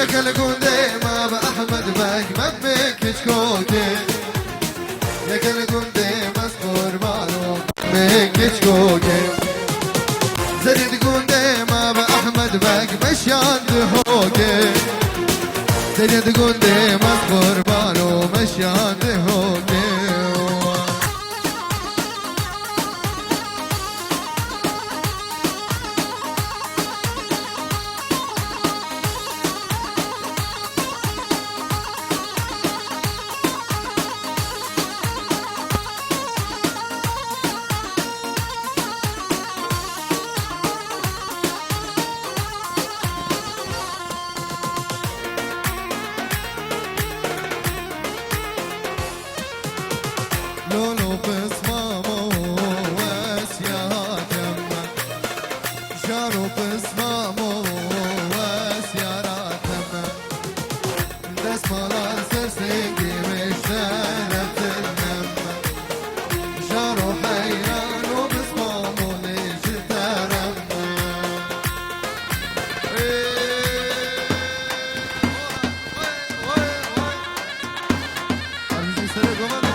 يكل قندي ما بأحمد باك مبك كشكوكي يكل قندي مسكور مالو مبك كشكوكي زرد قندي ما بأحمد باك مشان دهوكي زرد قندي مسكور مالو مشان دهوكي لولو بصمامو واسيات يما جارو بصمامو واسيارات يما دست مالان سرسنجي مشترت النما جارو حيران وبصمامو نجترما أرجو سرقوا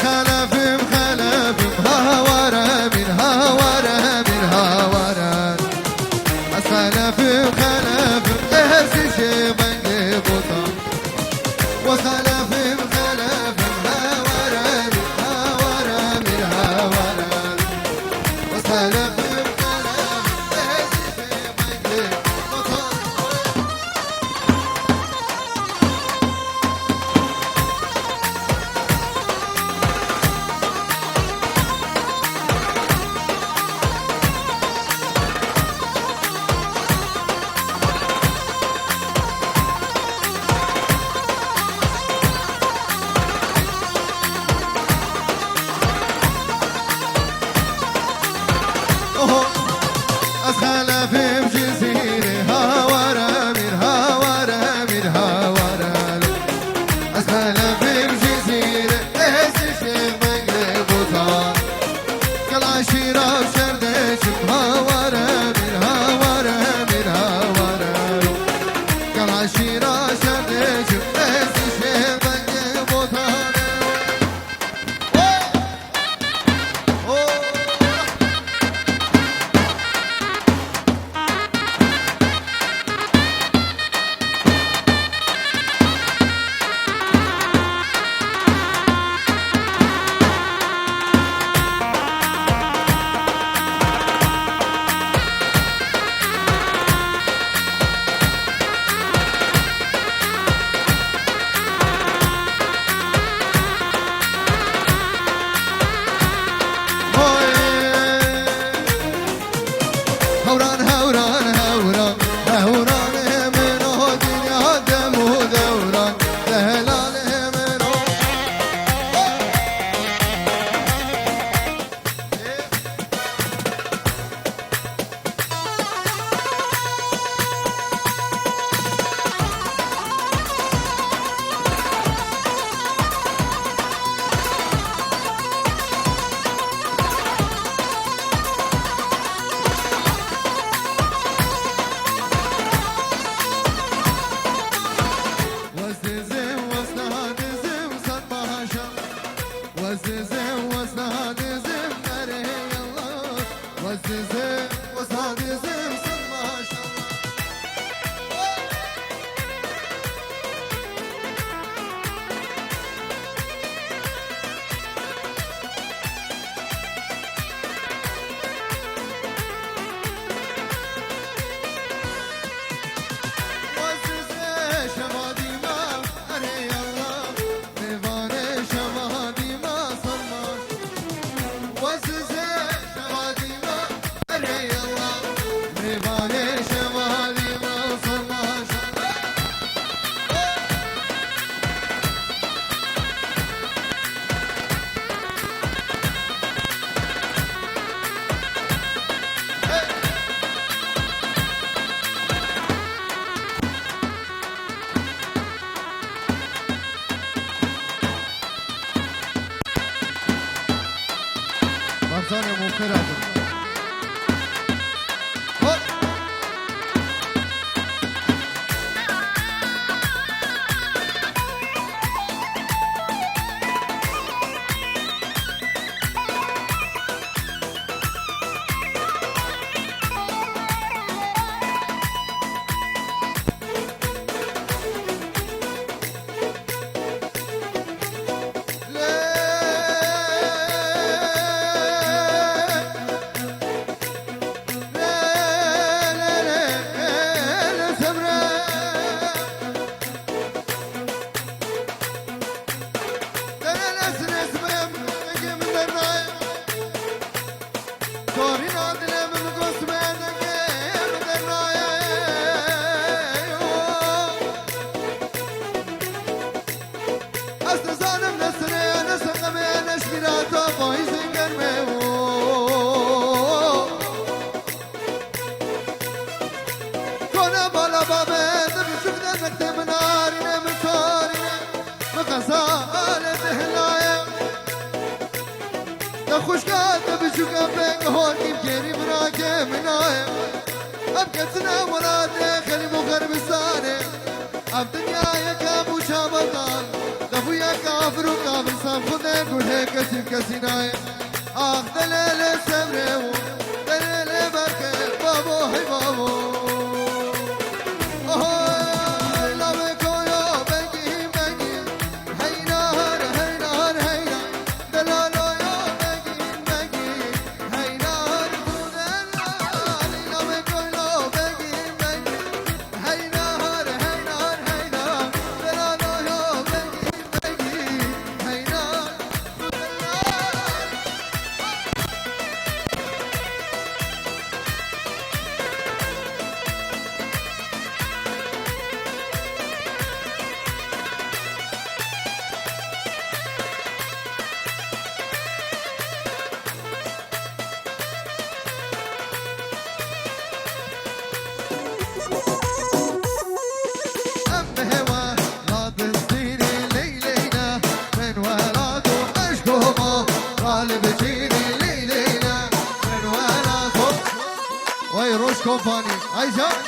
خلف خلف هاورا من هاورا من هاورا خلف خلف اهسشي من بوطا وخلف خلف هاورا من هاورا من هاورا وخلف خلف اهسشي من بوطا خلف بجزيرة هاورا من هاورا من هاورا خلف بجزيرة اهز الشيخ مقلب وطار قال عشيرة وشردش هاورا من هاورا من هاورا قال عشيرة وشردش اهز الشيخ مقلب وطار هوران هوران هوران هوران منو دنيا دمو دوران لهلال منو شمادي ما فرادو خوش کرده بچوکم بنگ هارکیم گری براکه منایه اب کتنا مراده خیلی مغرب سانه اب دنیا یکم و شابتان دفو یک کافر و کافر سام خوده گوله کسی نایه آخ دلیل سمره و دلیل برکه بابو هی بابو Company, Aisha.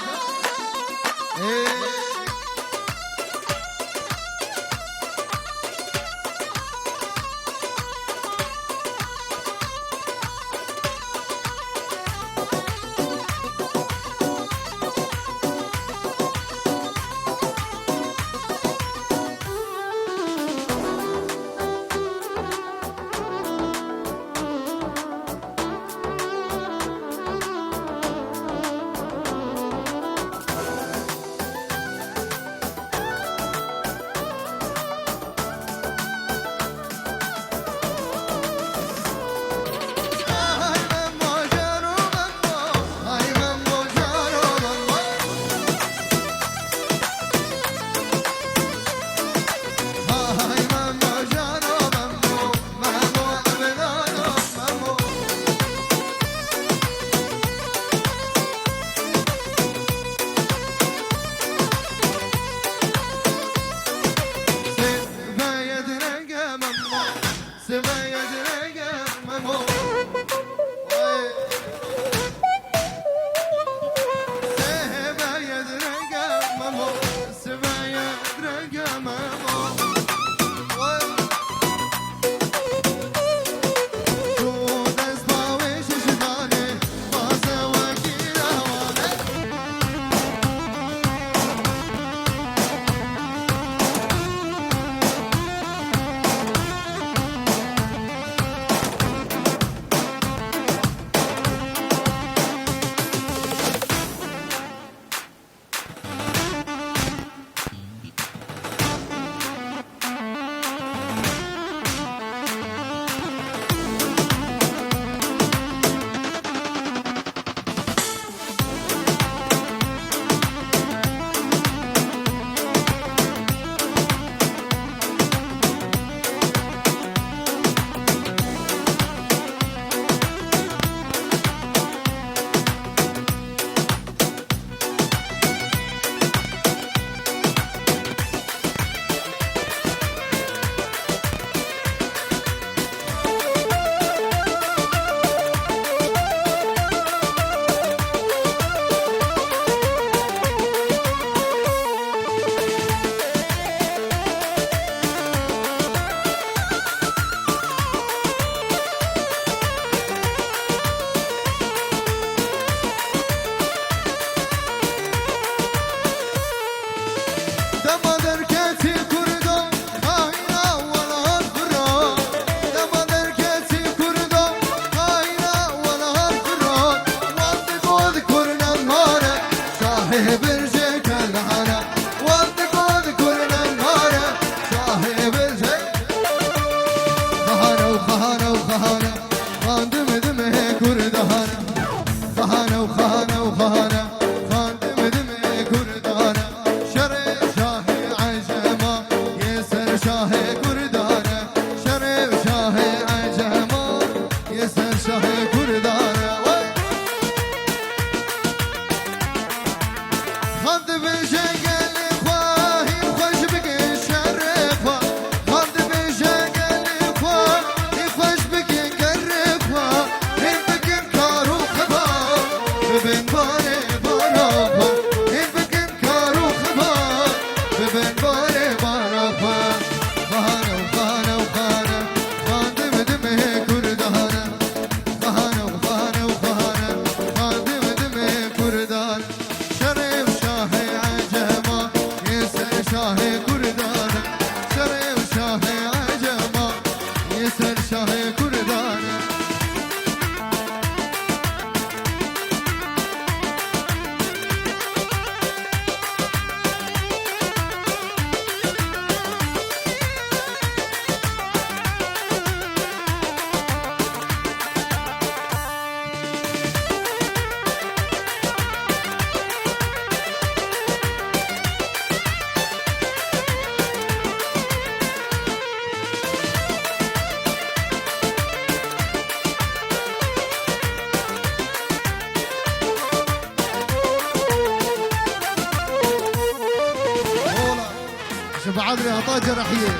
العذري عطاء جرحيه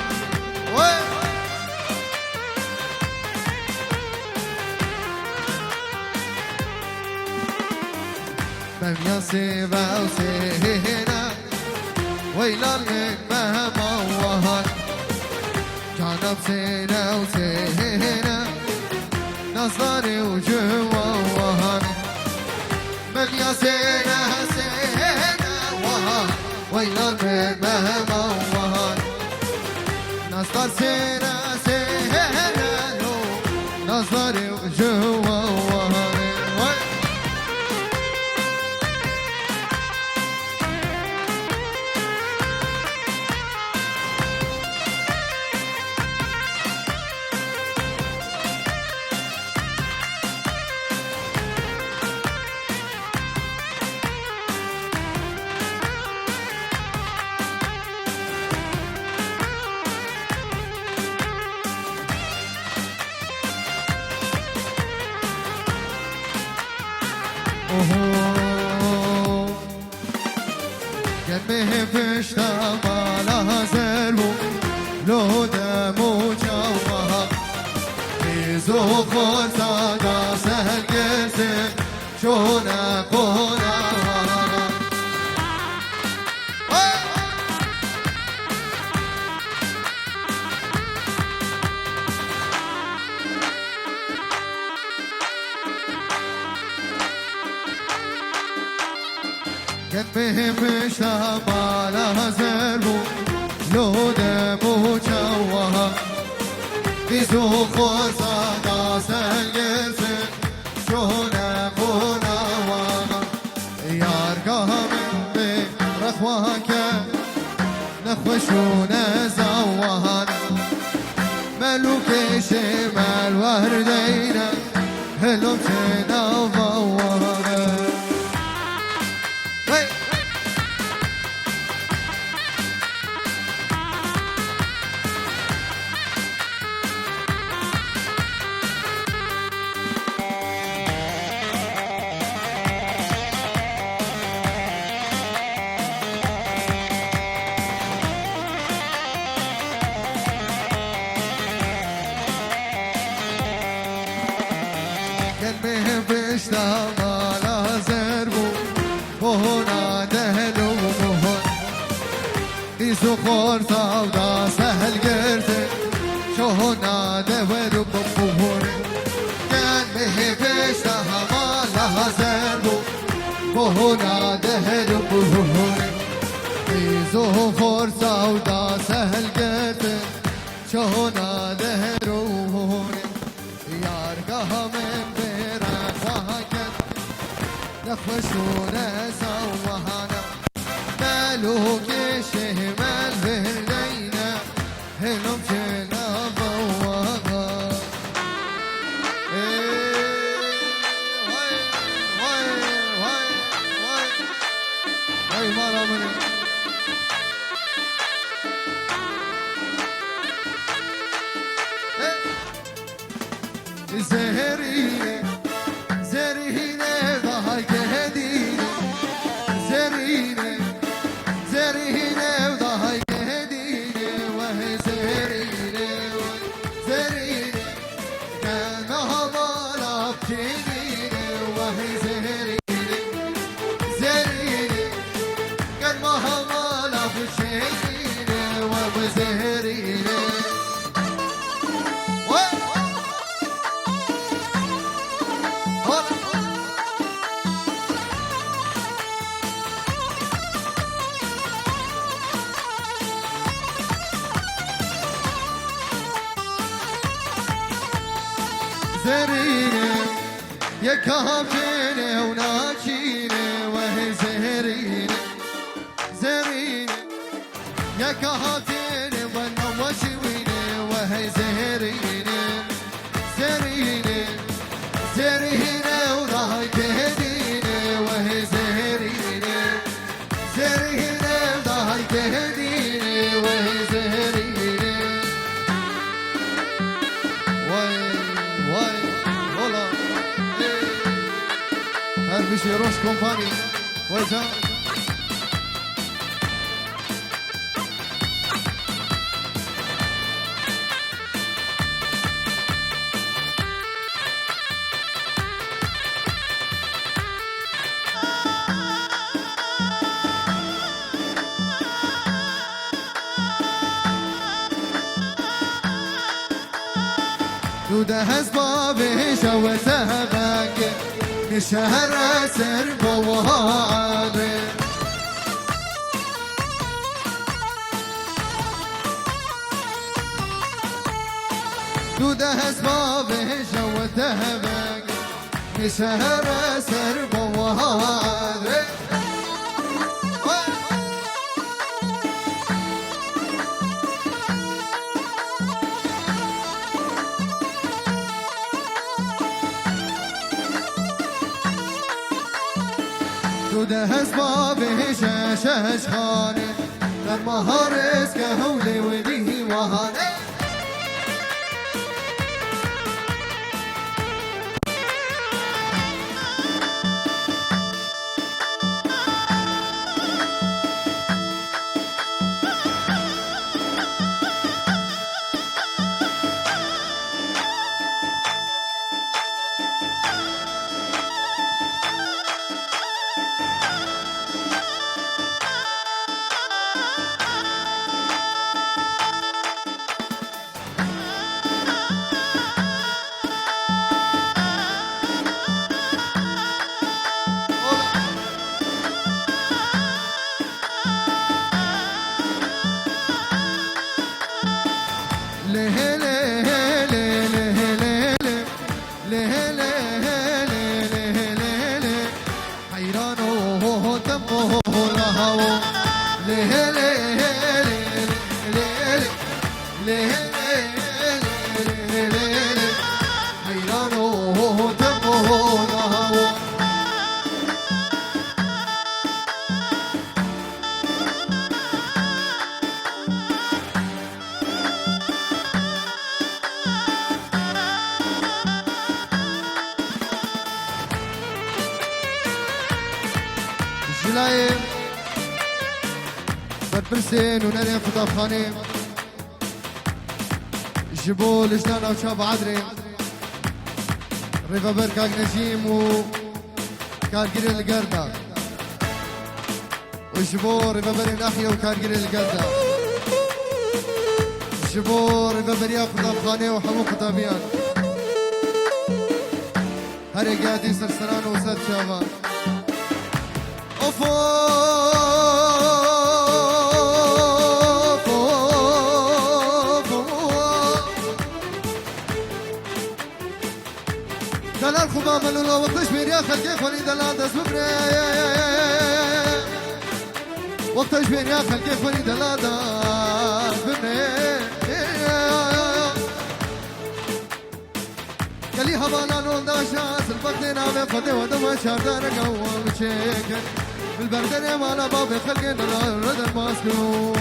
وين من يصيبه وسهنا ويلالك مهما وهن كان بسينا وسهنا نصري وجوا وهن من يصينا سهنا وهن ويلالك مهما وهن نصر سينا سهنا نصري وجوا وهن قلبي فشتا ما لها زربو لو دمو جوها بيزو خورتا دا سهل قرسن شونا قونا قلبي مشتا ما لها زربو لو دمو جوها بيزو خورتا دا سهل قرسن شونا قونا وانا يارقاها من بي رخواك نخوشونا زوانا ملوك شمال وردينا هلو تنا ووانا قلبي بشتا ما لا زربو وهنا دهلو وهون ديسو خورتا ودا سهل قرتي شوهنا دهلو وهون قلبي بشتا ما لا زربو وهنا دهلو وهون ديسو خورتا ودا سهل قرتي شوهنا دهلو وهون يارقاها من نخوشونا سوهانا مالوك شمال بردينا هلوم شنا بواغا واي مالا مني زهريني زهريني زريني زريني وضهي هديني وهي زريني زريني كانها ضلب تنيني وهي زريني زريني كانها ضلب تنيني وهي زريني زريني يا كافيني وناجيني وهي زهريني زريني يا كافيني ونوشويني وهي زهريني زريني زريني وراي تهديني وهي زهريني زريني وراي تهديني وهي زهريني هربشي روش كومباني وجه دوده اسبابه شوته بانگه نشهر سر بواره دوده اسبابه شوته بانگه نشهر سر بواره دوده اسبابه شش خانه در مهارس که حوله و دیوانه جلایم برپرسین و نریم فتافخانه جبو لجنان او شاب عدرين ريفا بركاك نجيم و كارجري القردة وجبو ريفا بري ناحية وكارجري القردة جبو ريفا بريا فتافخانه وحمو فتابيان هري قادي سرسران وساد شابان دلال خوبا ملولا وقتش بيريا خلقي خوني دلال دست ببري وقتش بيريا خلقي خوني دلال دست ببري قالي هبالا نول داشا سلبك نامي فتي ودما شاردان قوام شيكن بالبردن مالا بابي خلقي دلال ردن ماسكو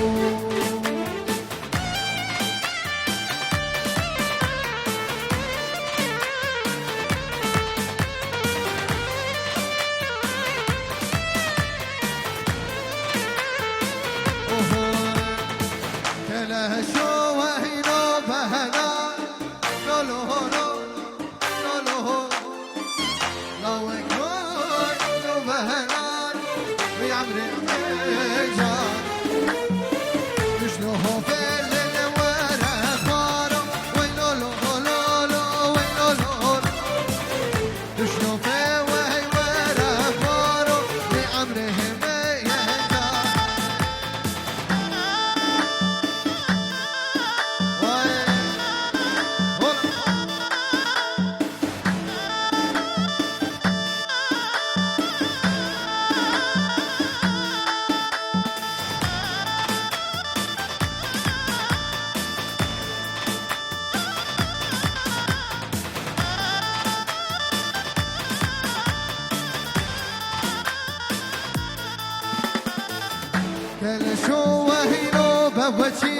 كل شو وهينو بوجي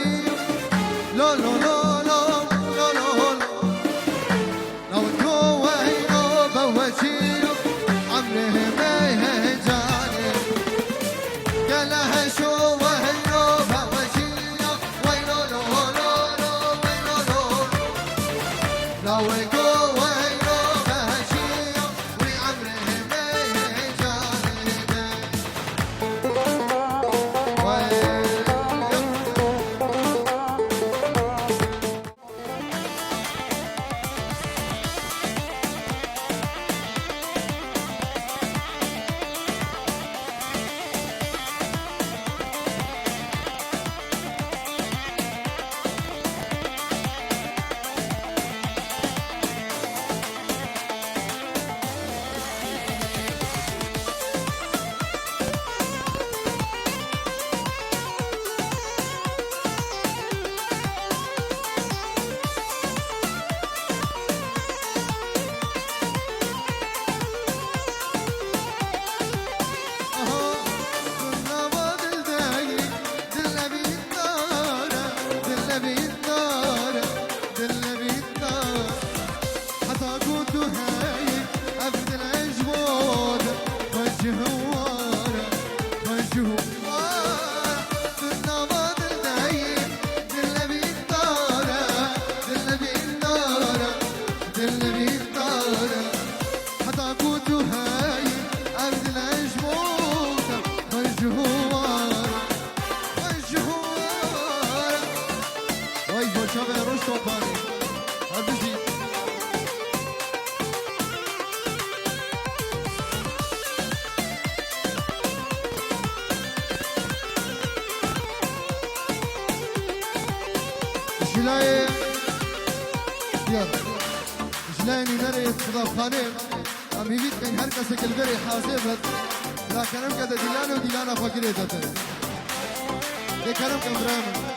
لو لو لو لو لو لو لو كو وهينو بوجي عمره ما يهجاني كل شو وهينو بوجي ويلو لو لو لو ويلو لو لو كو وهينو بوجي وعمره ما يهجاني جلای دیار جلای نینری خدا خانه امیویت کن هر کس کلگری حاضر لكنم كذا ديلانو ديلانا فقيرة تاتر دكانم كمرام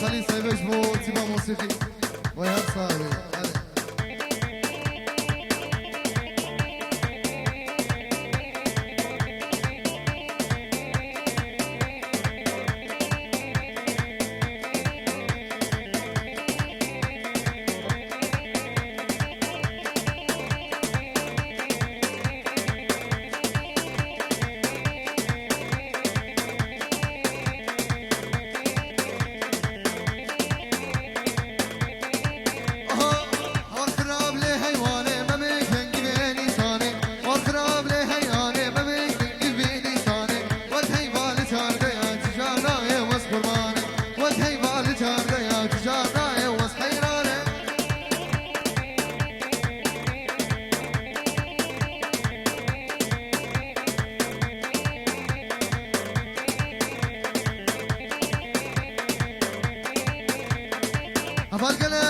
خلي سايبش بو تبع موسيقي ويهاب صاحبي افرقله